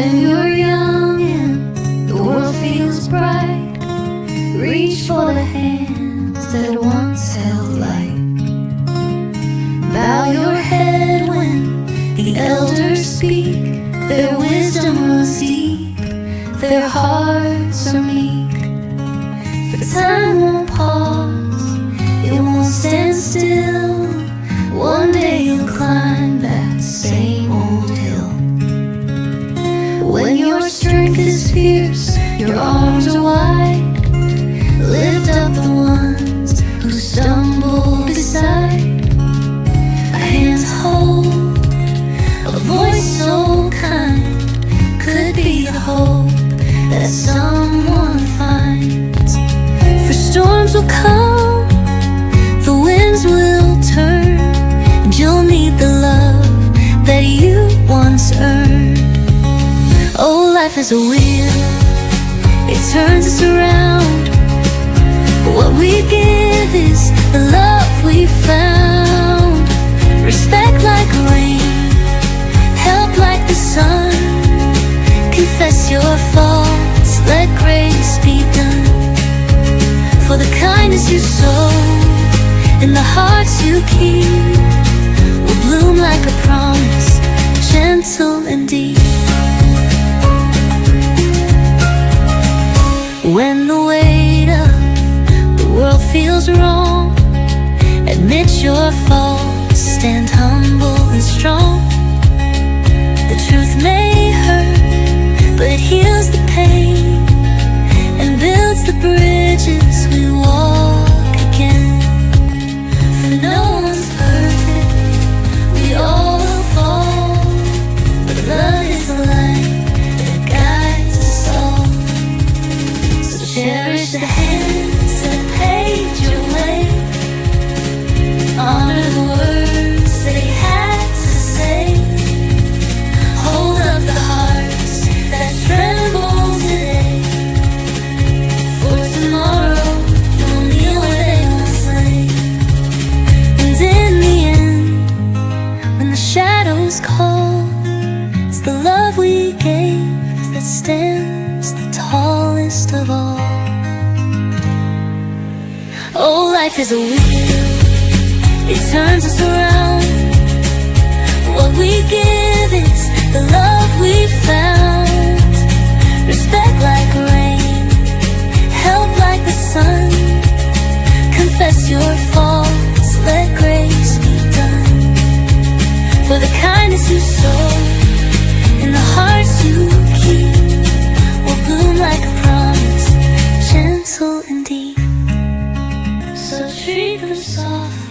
When you're young and the world feels bright, reach for the hands that once held light. Bow your head when the elders speak. Their wisdom runs deep, their hearts are meek. For time won't pause, it won't stand still. One day you'll climb that same old hill. When your strength is fierce, your arms are wide, lift up the ones who stumble beside. A hand's hold, a voice so kind, could be the hope that someone finds. For storms will come, the winds will turn, and you'll need the love that you once earned. Oh, life is a wheel, it turns us around. But what we give is the love we found. Respect like rain, help like the sun. Confess your faults, let grace be done. For the kindness you sow and the hearts you keep will bloom like a promise, gentle and deep. When the weight of the world feels wrong, admit your faults, stand humble and strong. The truth may hurt, but it heals the pain and builds the bridges we walk again. For no one's perfect, we all will fall, but love is the light that guides us all. So cherish the hands that paved your way, honor the words they had to say, hold up the hearts that tremble today. For tomorrow you'll kneel where they once lay. And in the end, when the shadows call, it's the love we gave that stands the tallest of all. Oh, life is a wheel, it turns us around. What we give is the love we found. Respect like rain, help like the sun. Confess your faults, let grace be done. For the kindness you sow and the hearts you keep will bloom like a promise, gentle and deep. So treat them softly,